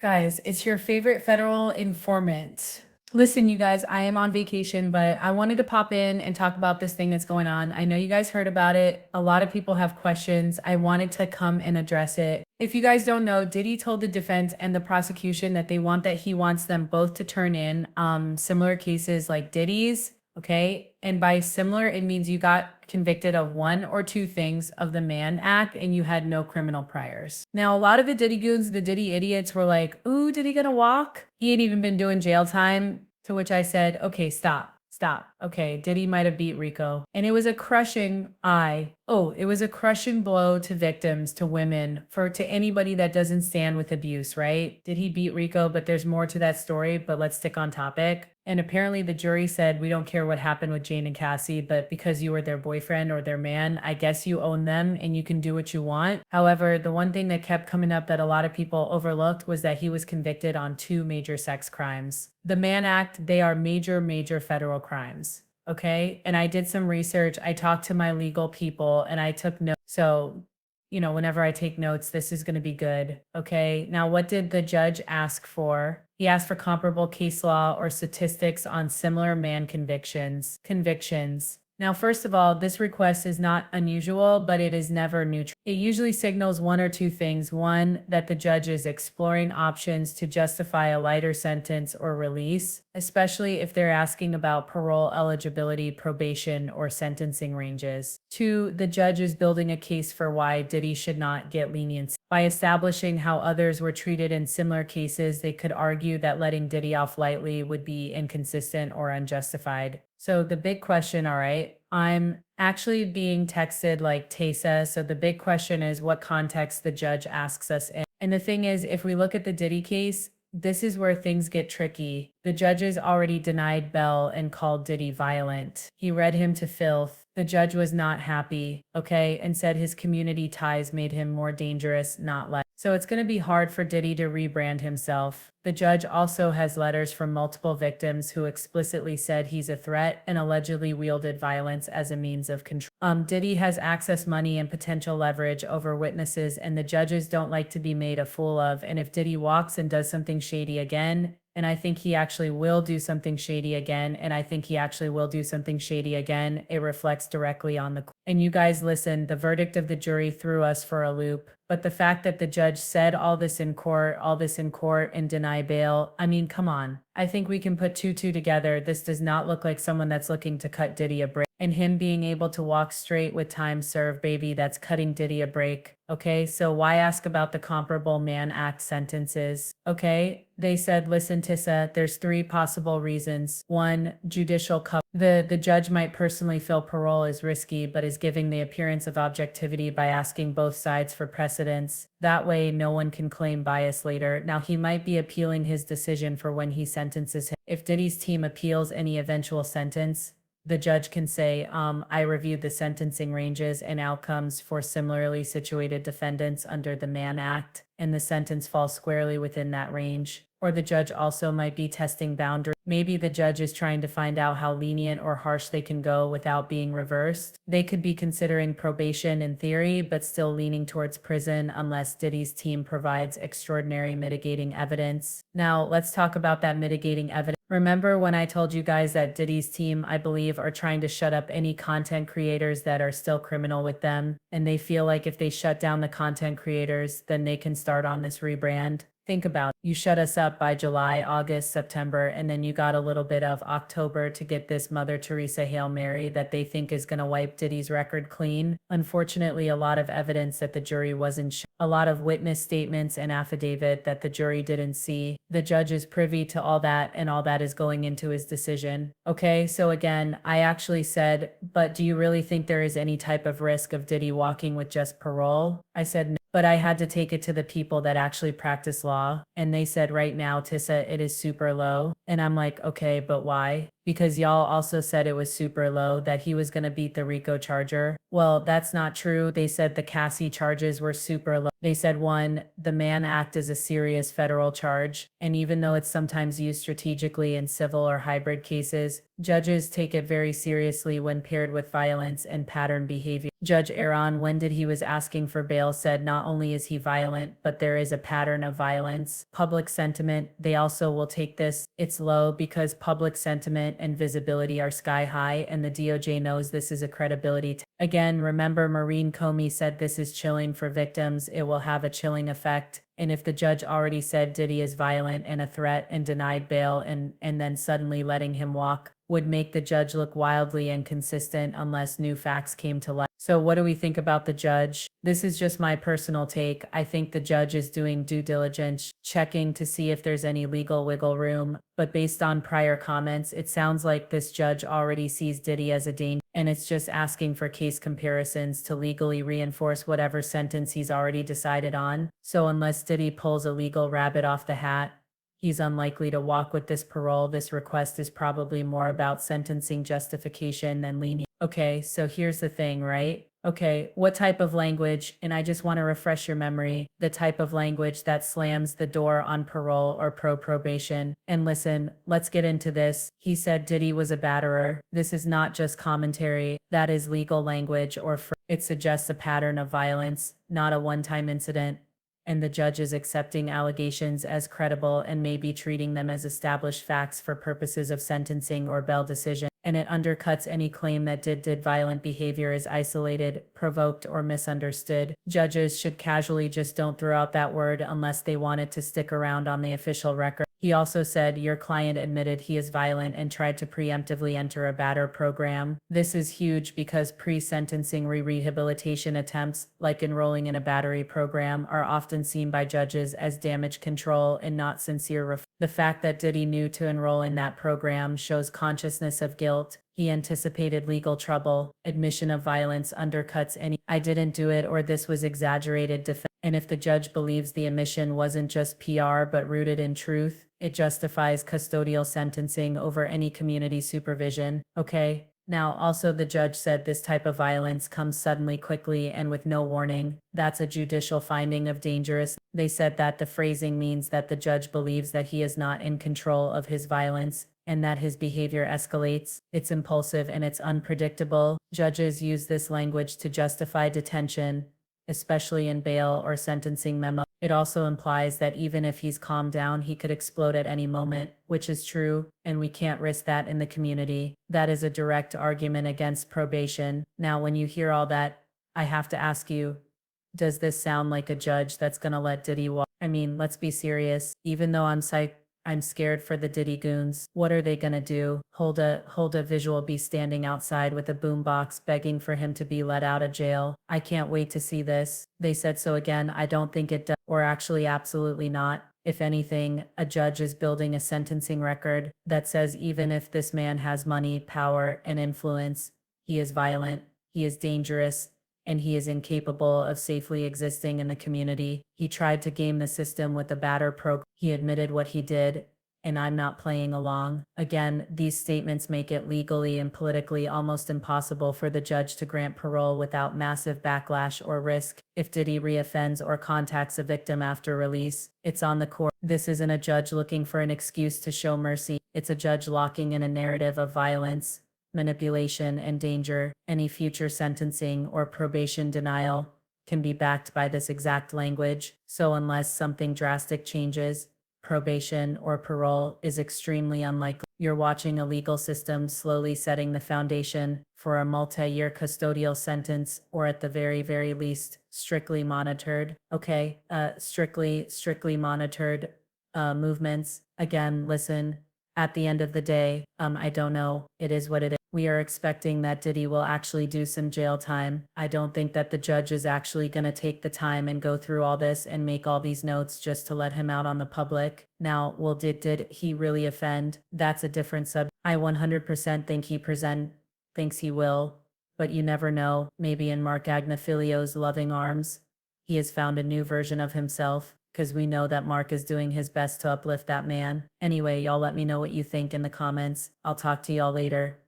Guys, it's your favorite federal informant. Listen, you guys, I am on vacation, but I wanted to pop in and talk about this thing that's going on. I know you guys heard about it. A lot of people have questions. I wanted to come and address it. If you guys don't know, Diddy told the defense and the prosecution that he wants them both to turn in similar cases like Diddy's. Okay. And by similar, it means you got convicted of one or two things of the Mann Act and you had no criminal priors. Now, a lot of the Diddy goons, the Diddy idiots were like, ooh, Diddy gonna walk? He ain't even been doing jail time. To which I said, okay, stop. Stop. Okay, Diddy might have beat Rico. And it was a it was a crushing blow to victims, to women, to anybody that doesn't stand with abuse, right? Did he beat Rico? But there's more to that story, but let's stick on topic. And apparently the jury said, we don't care what happened with Jane and Cassie, but because you were their boyfriend or their man, I guess you own them and you can do what you want. However, the one thing that kept coming up that a lot of people overlooked was that he was convicted on two major sex crimes. The Mann Act, they are major, major federal crimes. Okay. And I did some research. I talked to my legal people and I took notes. So, whenever I take notes, this is going to be good. Okay. Now, what did the judge ask for? He asked for comparable case law or statistics on similar Mann convictions. Now, first of all, this request is not unusual, but it is never neutral. It usually signals one or two things. One, that the judge is exploring options to justify a lighter sentence or release, especially if they're asking about parole eligibility, probation, or sentencing ranges. Two, the judge is building a case for why Diddy should not get leniency. By establishing how others were treated in similar cases, they could argue that letting Diddy off lightly would be inconsistent or unjustified. So the big question, all right, I'm actually being texted like Tesa. So the big question is what context the judge asks us in. And the thing is, if we look at the Diddy case, this is where things get tricky. The judges already denied bail and called Diddy violent. He read him to filth. The judge was not happy, okay, and said his community ties made him more dangerous, not less. So it's going to be hard for Diddy to rebrand himself. The judge also has letters from multiple victims who explicitly said he's a threat and allegedly wielded violence as a means of control. Diddy has access money and potential leverage over witnesses, and the judges don't like to be made a fool of. And if Diddy walks and does something shady again, and I think he actually will do something shady again, it reflects directly on the. And you guys listen, the verdict of the jury threw us for a loop. But the fact that the judge said all this in court, and deny bail, I mean, come on. I think we can put two together. This does not look like someone that's looking to cut Diddy a break. And him being able to walk straight with time served, baby, that's cutting Diddy a break. Okay, so why ask about the comparable Mann Act sentences? Okay, they said, listen, Tissa, there's three possible reasons. One, judicial cover. The judge might personally feel parole is risky, but is giving the appearance of objectivity by asking both sides for precedents. That way, no one can claim bias later. Now, he might be appealing his decision for when he sentences him. If Diddy's team appeals any eventual sentence, the judge can say, I reviewed the sentencing ranges and outcomes for similarly situated defendants under the Mann Act, and the sentence falls squarely within that range. Or the judge also might be testing boundaries. Maybe the judge is trying to find out how lenient or harsh they can go without being reversed. They could be considering probation in theory, but still leaning towards prison unless Diddy's team provides extraordinary mitigating evidence. Now, let's talk about that mitigating evidence. Remember when I told you guys that Diddy's team, I believe, are trying to shut up any content creators that are still criminal with them, and they feel like if they shut down the content creators, then they can start on this rebrand? Think about it. You shut us up by July, August, September, and then you got a little bit of October to get this Mother Teresa Hail Mary that they think is going to wipe Diddy's record clean. Unfortunately, a lot of evidence that the jury wasn't a lot of witness statements and affidavit that the jury didn't see. The judge is privy to all that, and all that is going into his decision. Okay, so again, I actually said, but do you really think there is any type of risk of Diddy walking with just parole? I said no. But I had to take it to the people that actually practice law. And they said right now, Tissa, it is super low. And I'm like, okay, but why? because y'all also said it was super low, that he was going to beat the Rico charger. Well, that's not true. They said the Cassie charges were super low. They said one, the Mann Act is a serious federal charge, and even though it's sometimes used strategically in civil or hybrid cases, judges take it very seriously when paired with violence and pattern behavior. Judge Aaron, when did he was asking for bail, said not only is he violent, but there is a pattern of violence. Public sentiment, they also will take this. It's low because public sentiment and visibility are sky high, and the DOJ knows this is a credibility. Again, remember Maureen Comey said this is chilling for victims. It will have a chilling effect. And if the judge already said Diddy is violent and a threat and denied bail and then suddenly letting him walk would make the judge look wildly inconsistent unless new facts came to light. So what do we think about the judge? This is just my personal take. I think the judge is doing due diligence, checking to see if there's any legal wiggle room. But based on prior comments, it sounds like this judge already sees Diddy as a danger, and it's just asking for case comparisons to legally reinforce whatever sentence he's already decided on. So unless Diddy pulls a legal rabbit off the hat, he's unlikely to walk with this parole. This request is probably more about sentencing justification than lenient. Okay, so here's the thing, right? Okay, what type of language, and I just want to refresh your memory, the type of language that slams the door on parole or probation. And listen, let's get into this. He said Diddy was a batterer. This is not just commentary. That is legal language, or it suggests a pattern of violence, not a one-time incident. And the judge is accepting allegations as credible and may be treating them as established facts for purposes of sentencing or bail decision. And it undercuts any claim that did violent behavior is isolated, provoked, or misunderstood. Judges should casually just don't throw out that word unless they want it to stick around on the official record. He also said your client admitted he is violent and tried to preemptively enter a batter program. This is huge because pre-sentencing rehabilitation attempts, like enrolling in a battery program, are often seen by judges as damage control and not sincere. The fact that Diddy knew to enroll in that program shows consciousness of guilt. He anticipated legal trouble. Admission of violence undercuts any "I didn't do it" or "this was exaggerated" defense. And if the judge believes the admission wasn't just PR but rooted in truth, it justifies custodial sentencing over any community supervision. Okay. Now, also the judge said this type of violence comes suddenly, quickly, and with no warning. That's a judicial finding of dangerous. They said that the phrasing means that the judge believes that he is not in control of his violence and that his behavior escalates. It's impulsive and it's unpredictable. Judges use this language to justify detention, especially in bail or sentencing memo. It also implies that even if he's calmed down, he could explode at any moment, which is true, and we can't risk that in the community. That is a direct argument against probation. Now, when you hear all that, I have to ask you, does this sound like a judge that's gonna let Diddy walk? I mean, let's be serious. Even though I'm scared for the Diddy goons. What are they gonna do? Hold a visual be standing outside with a boombox begging for him to be let out of jail. I can't wait to see this. They said so again. I don't think it does, or actually absolutely not. If anything, a judge is building a sentencing record that says even if this man has money, power, and influence, he is violent, he is dangerous, and he is incapable of safely existing in the community. He tried to game the system with a batter program. He admitted what he did, and I'm not playing along. Again, these statements make it legally and politically almost impossible for the judge to grant parole without massive backlash or risk. If Diddy reoffends or contacts a victim after release, it's on the court. This isn't a judge looking for an excuse to show mercy. It's a judge locking in a narrative of violence, manipulation, and danger. Any future sentencing or probation denial can be backed by this exact language. So unless something drastic changes, probation or parole is extremely unlikely. You're watching a legal system slowly setting the foundation for a multi-year custodial sentence, or at the very least, strictly monitored. Okay, strictly monitored movements. Again, listen, at the end of the day, I don't know. It is what it is. We are expecting that Diddy will actually do some jail time. I don't think that the judge is actually going to take the time and go through all this and make all these notes just to let him out on the public. Now, well, did he really offend? That's a different subject. I 100% think thinks he will, but you never know. Maybe in Mark Agnifilio's loving arms, he has found a new version of himself. because we know that Mark is doing his best to uplift that man. Anyway, y'all let me know what you think in the comments. I'll talk to y'all later.